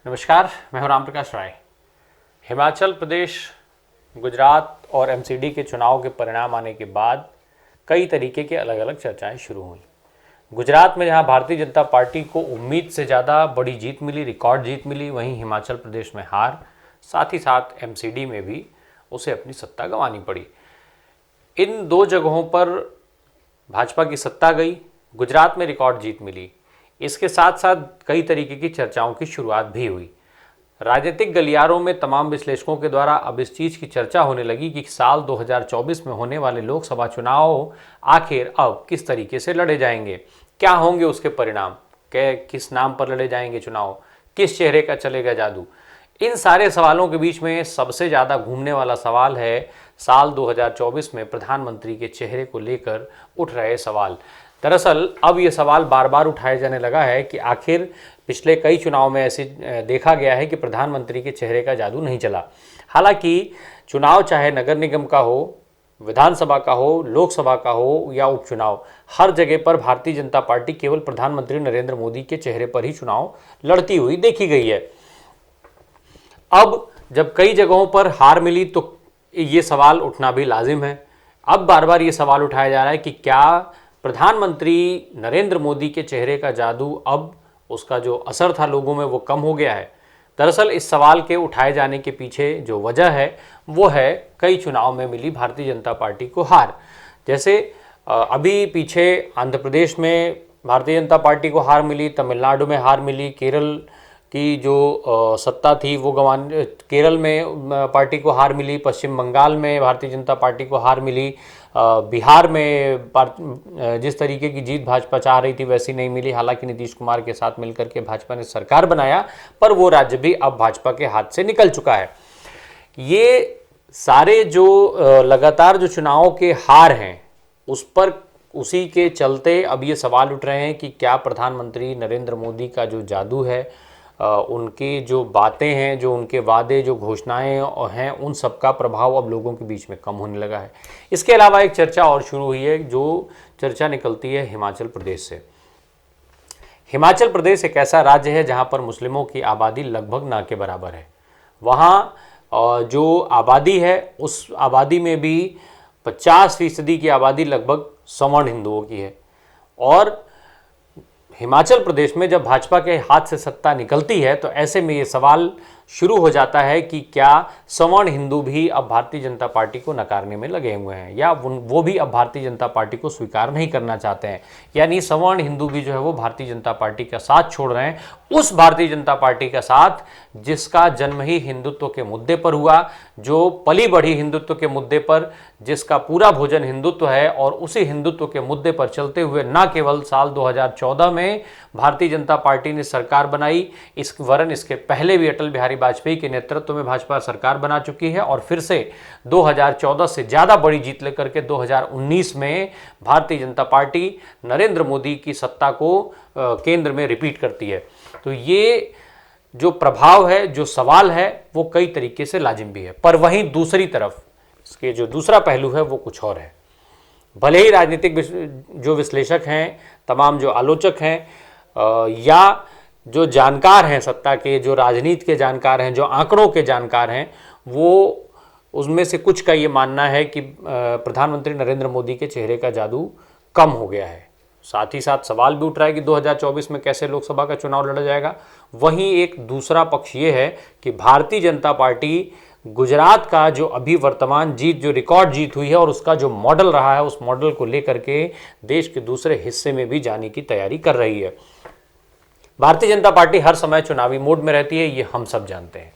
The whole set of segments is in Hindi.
नमस्कार, मैं हूं राम प्रकाश राय। हिमाचल प्रदेश, गुजरात और एमसीडी के चुनाव के परिणाम आने के बाद कई तरीके के अलग अलग चर्चाएं शुरू हुई। गुजरात में जहां भारतीय जनता पार्टी को उम्मीद से ज़्यादा बड़ी जीत मिली, रिकॉर्ड जीत मिली, वहीं हिमाचल प्रदेश में हार, साथ ही साथ एमसीडी में भी उसे अपनी सत्ता गंवानी पड़ी। इन दो जगहों पर भाजपा की सत्ता गई, गुजरात में रिकॉर्ड जीत मिली। इसके साथ साथ कई तरीके की चर्चाओं की शुरुआत भी हुई। राजनीतिक गलियारों में तमाम विश्लेषकों के द्वारा अब इस चीज़ की चर्चा होने लगी कि साल 2024 में होने वाले लोकसभा चुनाव आखिर अब किस तरीके से लड़े जाएंगे, क्या होंगे उसके परिणाम, किस नाम पर लड़े जाएंगे चुनाव, किस चेहरे का चलेगा जादू। इन सारे सवालों के बीच में सबसे ज़्यादा घूमने वाला सवाल है साल 2024 में प्रधानमंत्री के चेहरे को लेकर उठ रहे सवाल। दरअसल अब ये सवाल बार बार उठाया जाने लगा है कि आखिर पिछले कई चुनाव में ऐसे देखा गया है कि प्रधानमंत्री के चेहरे का जादू नहीं चला। हालांकि चुनाव चाहे नगर निगम का हो, विधानसभा का हो, लोकसभा का हो या उपचुनाव, हर जगह पर भारतीय जनता पार्टी केवल प्रधानमंत्री नरेंद्र मोदी के चेहरे पर ही चुनाव लड़ती हुई देखी गई है। अब जब कई जगहों पर हार मिली तो ये सवाल उठना भी लाजिम है। अब बार बार ये सवाल उठाया जा रहा है कि क्या प्रधानमंत्री नरेंद्र मोदी के चेहरे का जादू, अब उसका जो असर था लोगों में वो कम हो गया है। दरअसल इस सवाल के उठाए जाने के पीछे जो वजह है वो है कई चुनाव में मिली भारतीय जनता पार्टी को हार। जैसे अभी पीछे आंध्र प्रदेश में भारतीय जनता पार्टी को हार मिली, तमिलनाडु में हार मिली, केरल की जो सत्ता थी वो केरल में पार्टी को हार मिली, पश्चिम बंगाल में भारतीय जनता पार्टी को हार मिली, बिहार में जिस तरीके की जीत भाजपा चाह रही थी वैसी नहीं मिली। हालांकि नीतीश कुमार के साथ मिलकर के भाजपा ने सरकार बनाया, पर वो राज्य भी अब भाजपा के हाथ से निकल चुका है। ये सारे जो लगातार जो चुनावों के हार हैं उसी के चलते अब ये सवाल उठ रहे हैं कि क्या प्रधानमंत्री नरेंद्र मोदी का जो जादू है, उनकी जो बातें हैं, जो उनके वादे, जो घोषणाएं हैं, उन सब का प्रभाव अब लोगों के बीच में कम होने लगा है। इसके अलावा एक चर्चा और शुरू हुई है, जो चर्चा निकलती है हिमाचल प्रदेश से। हिमाचल प्रदेश एक ऐसा राज्य है जहां पर मुस्लिमों की आबादी लगभग ना के बराबर है। वहां जो आबादी है उस आबादी में भी 50% की आबादी लगभग सवर्ण हिंदुओं की है। और हिमाचल प्रदेश में जब भाजपा के हाथ से सत्ता निकलती है तो ऐसे में ये सवाल शुरू हो जाता है कि क्या सवर्ण हिंदू भी अब भारतीय जनता पार्टी को नकारने में लगे हुए हैं, या वो भी अब भारतीय जनता पार्टी को स्वीकार नहीं करना चाहते हैं। यानी सवर्ण हिंदू भी जो है वो भारतीय जनता पार्टी का साथ छोड़ रहे हैं, उस भारतीय जनता पार्टी का साथ जिसका जन्म ही हिंदुत्व के मुद्दे पर हुआ, जो पली बढ़ी हिंदुत्व के मुद्दे पर, जिसका पूरा भोजन हिंदुत्व है। और उसी हिंदुत्व के मुद्दे पर चलते हुए न केवल साल 2014 में भारतीय जनता पार्टी ने सरकार बनाई, वरन इसके पहले भी अटल बिहारी वाजपेयी के नेतृत्व में भाजपा सरकार बना चुकी है। और फिर से 2014 से ज़्यादा बड़ी जीत लेकर के 2019 में भारतीय जनता पार्टी नरेंद्र मोदी की सत्ता को केंद्र में रिपीट करती है। तो ये जो प्रभाव है, जो सवाल है, वो कई तरीके से लाजिम भी है। पर वहीं दूसरी तरफ इसके जो दूसरा पहलू है वो कुछ और है। भले ही राजनीतिक जो विश्लेषक हैं, तमाम जो आलोचक हैं या जो जानकार हैं सत्ता के, जो राजनीति के जानकार हैं, जो आंकड़ों के जानकार हैं, वो उसमें से कुछ का ये मानना है कि प्रधानमंत्री नरेंद्र मोदी के चेहरे का जादू कम हो गया है। साथ ही साथ सवाल भी उठ रहा है कि 2024 में कैसे लोकसभा का चुनाव लड़ा जाएगा। वहीं एक दूसरा पक्ष ये है कि भारतीय जनता पार्टी गुजरात का जो अभी वर्तमान जीत, जो रिकॉर्ड जीत हुई है और उसका जो मॉडल रहा है, उस मॉडल को लेकर के देश के दूसरे हिस्से में भी जाने की तैयारी कर रही है। भारतीय जनता पार्टी हर समय चुनावी मोड में रहती है, ये हम सब जानते हैं।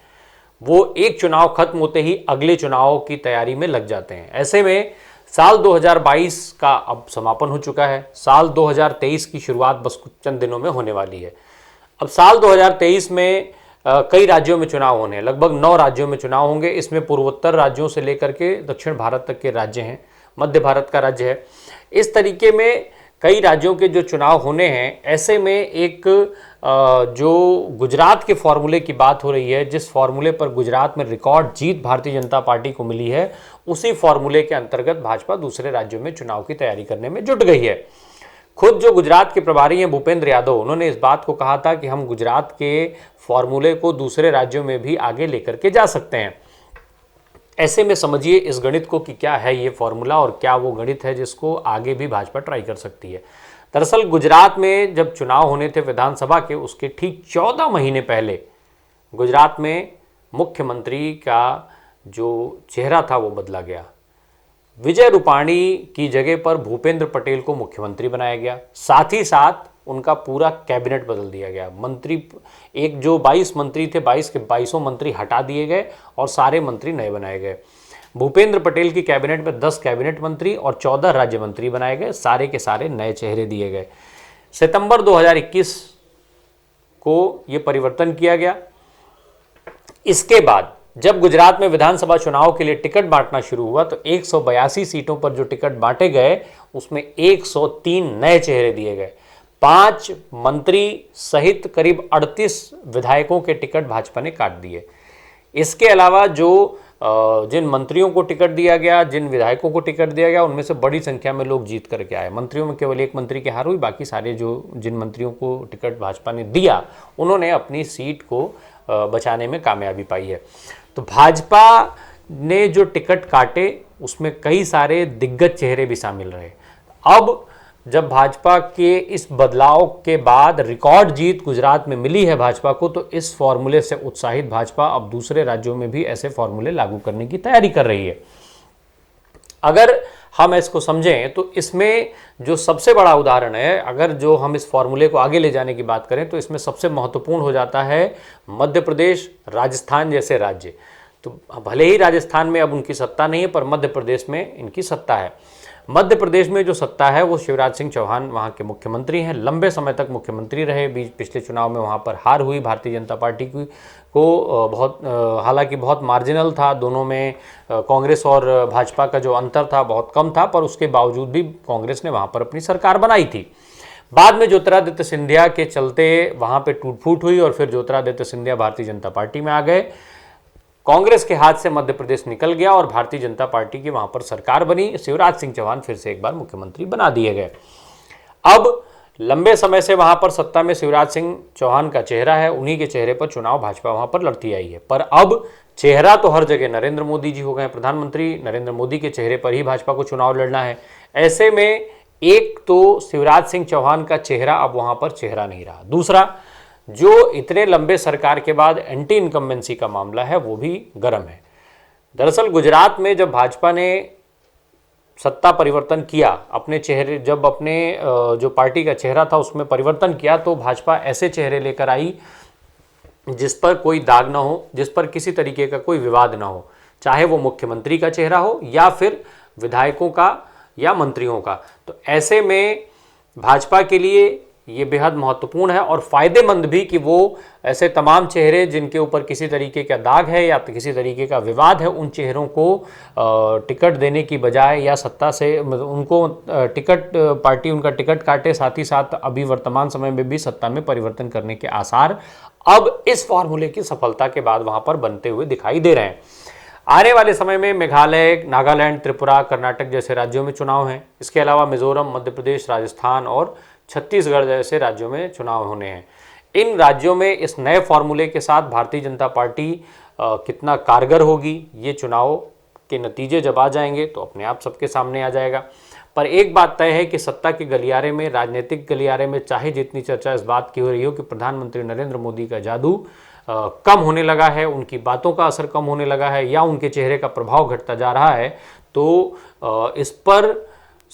वो एक चुनाव खत्म होते ही अगले चुनाव की तैयारी में लग जाते हैं। ऐसे में साल 2022 का अब समापन हो चुका है, साल 2023 की शुरुआत बस कुछ चंद दिनों में होने वाली है। अब साल 2023 में कई राज्यों में चुनाव होने हैं, लगभग 9 राज्यों में चुनाव होंगे। इसमें पूर्वोत्तर राज्यों से लेकर के दक्षिण भारत तक के राज्य हैं, मध्य भारत का राज्य है। इस तरीके में कई राज्यों के जो चुनाव होने हैं, ऐसे में एक जो गुजरात के फॉर्मूले की बात हो रही है, जिस फॉर्मूले पर गुजरात में रिकॉर्ड जीत भारतीय जनता पार्टी को मिली है, उसी फॉर्मूले के अंतर्गत भाजपा दूसरे राज्यों में चुनाव की तैयारी करने में जुट गई है। खुद जो गुजरात के प्रभारी हैं भूपेंद्र यादव, उन्होंने इस बात को कहा था कि हम गुजरात के फॉर्मूले को दूसरे राज्यों में भी आगे लेकर के जा सकते हैं। ऐसे में समझिए इस गणित को कि क्या है ये फॉर्मूला और क्या वो गणित है जिसको आगे भी भाजपा ट्राई कर सकती है। दरअसल गुजरात में जब चुनाव होने थे विधानसभा के, उसके ठीक 14 महीने पहले गुजरात में मुख्यमंत्री का जो चेहरा था वो बदला गया। विजय रूपाणी की जगह पर भूपेंद्र पटेल को मुख्यमंत्री बनाया गया, साथ ही साथ उनका पूरा कैबिनेट बदल दिया गया। मंत्री एक जो 22 मंत्री थे, 22 के 22 मंत्री हटा दिए गए और सारे मंत्री नए बनाए गए। भूपेंद्र पटेल की कैबिनेट में 10 कैबिनेट मंत्री और 14 राज्य मंत्री बनाए गए, सारे के सारे नए चेहरे दिए गए। सितंबर 2021 को ये परिवर्तन किया गया। इसके बाद जब गुजरात में विधानसभा चुनाव के लिए टिकट बांटना शुरू हुआ तो 182 सीटों पर जो टिकट बांटे गए उसमें 103 नए चेहरे दिए गए। 5 मंत्री सहित करीब 38 विधायकों के टिकट भाजपा ने काट दिए। इसके अलावा जिन मंत्रियों को टिकट दिया गया, जिन विधायकों को टिकट दिया गया, उनमें से बड़ी संख्या में लोग जीत करके आए। मंत्रियों में केवल एक मंत्री की हार हुई, बाकी सारे जिन मंत्रियों को टिकट भाजपा ने दिया उन्होंने अपनी सीट को बचाने में कामयाबी पाई है। तो भाजपा ने जो टिकट काटे उसमें कई सारे दिग्गज चेहरे भी शामिल रहे। अब जब भाजपा के इस बदलाव के बाद रिकॉर्ड जीत गुजरात में मिली है भाजपा को, तो इस फॉर्मूले से उत्साहित भाजपा अब दूसरे राज्यों में भी ऐसे फॉर्मूले लागू करने की तैयारी कर रही है। अगर हम इसको समझें तो इसमें जो सबसे बड़ा उदाहरण है, अगर जो हम इस फॉर्मूले को आगे ले जाने की बात करें तो इसमें सबसे महत्वपूर्ण हो जाता है मध्य प्रदेश, राजस्थान जैसे राज्य। तो भले ही राजस्थान में अब उनकी सत्ता नहीं है, पर मध्य प्रदेश में इनकी सत्ता है। मध्य प्रदेश में जो सत्ता है वो शिवराज सिंह चौहान वहाँ के मुख्यमंत्री हैं, लंबे समय तक मुख्यमंत्री रहे। पिछले चुनाव में वहाँ पर हार हुई भारतीय जनता पार्टी को हालांकि बहुत मार्जिनल था, दोनों में कांग्रेस और भाजपा का जो अंतर था बहुत कम था, पर उसके बावजूद भी कांग्रेस ने वहाँ पर अपनी सरकार बनाई थी। बाद में ज्योतिरादित्य सिंधिया के चलते वहाँ पे टूट फूट हुई और फिर ज्योतिरादित्य सिंधिया भारतीय जनता पार्टी में आ गए। कांग्रेस के हाथ से मध्य प्रदेश निकल गया और भारतीय जनता पार्टी की वहां पर सरकार बनी। शिवराज सिंह चौहान फिर से एक बार मुख्यमंत्री बना दिए गए। अब लंबे समय से वहां पर सत्ता में शिवराज सिंह चौहान का चेहरा है, उन्हीं के चेहरे पर चुनाव भाजपा वहां पर लड़ती आई है। पर अब चेहरा तो हर जगह नरेंद्र मोदी जी हो गए प्रधानमंत्री, नरेंद्र मोदी के चेहरे पर ही भाजपा को चुनाव लड़ना है। ऐसे में एक तो शिवराज सिंह चौहान का चेहरा अब वहां पर चेहरा नहीं रहा, दूसरा जो इतने लंबे सरकार के बाद एंटी इनकम्बेंसी का मामला है वो भी गर्म है। दरअसल गुजरात में जब भाजपा ने सत्ता परिवर्तन किया, अपने चेहरे जब अपने जो पार्टी का चेहरा था उसमें परिवर्तन किया, तो भाजपा ऐसे चेहरे लेकर आई जिस पर कोई दाग ना हो, जिस पर किसी तरीके का कोई विवाद ना हो, चाहे वो मुख्यमंत्री का चेहरा हो या फिर विधायकों का या मंत्रियों का। तो ऐसे में भाजपा के लिए ये बेहद महत्वपूर्ण है और फायदेमंद भी कि वो ऐसे तमाम चेहरे जिनके ऊपर किसी तरीके का दाग है या किसी तरीके का विवाद है, उन चेहरों को टिकट देने की बजाय या सत्ता से उनको टिकट पार्टी उनका टिकट काटे, साथ ही साथ अभी वर्तमान समय में भी सत्ता में परिवर्तन करने के आसार अब इस फॉर्मूले की सफलता के बाद वहां पर बनते हुए दिखाई दे रहे हैं। आने वाले समय में मेघालय, नागालैंड, त्रिपुरा, कर्नाटक जैसे राज्यों में चुनाव हैं। इसके अलावा मिजोरम, मध्य प्रदेश, राजस्थान और छत्तीसगढ़ जैसे राज्यों में चुनाव होने हैं। इन राज्यों में इस नए फॉर्मूले के साथ भारतीय जनता पार्टी कितना कारगर होगी, ये चुनाव के नतीजे जब आ जाएंगे तो अपने आप सबके सामने आ जाएगा। पर एक बात तय है कि सत्ता के गलियारे में, राजनीतिक गलियारे में चाहे जितनी चर्चा इस बात की हो रही हो कि प्रधानमंत्री नरेंद्र मोदी का जादू कम होने लगा है, उनकी बातों का असर कम होने लगा है या उनके चेहरे का प्रभाव घटता जा रहा है, तो इस पर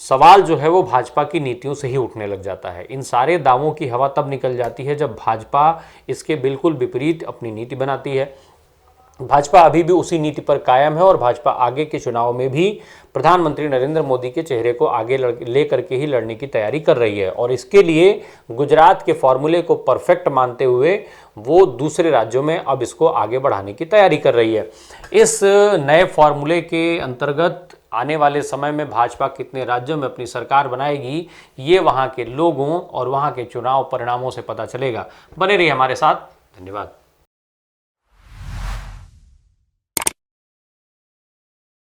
सवाल जो है वो भाजपा की नीतियों से ही उठने लग जाता है। इन सारे दावों की हवा तब निकल जाती है जब भाजपा इसके बिल्कुल विपरीत अपनी नीति बनाती है। भाजपा अभी भी उसी नीति पर कायम है और भाजपा आगे के चुनाव में भी प्रधानमंत्री नरेंद्र मोदी के चेहरे को आगे ले करके ही लड़ने की तैयारी कर रही है और इसके लिए गुजरात के फॉर्मूले को परफेक्ट मानते हुए वो दूसरे राज्यों में अब इसको आगे बढ़ाने की तैयारी कर रही है। इस नए फॉर्मूले के अंतर्गत आने वाले समय में भाजपा कितने राज्यों में अपनी सरकार बनाएगी, ये वहाँ के लोगों और वहाँ के चुनाव परिणामों से पता चलेगा। बने रहिए हमारे साथ। धन्यवाद।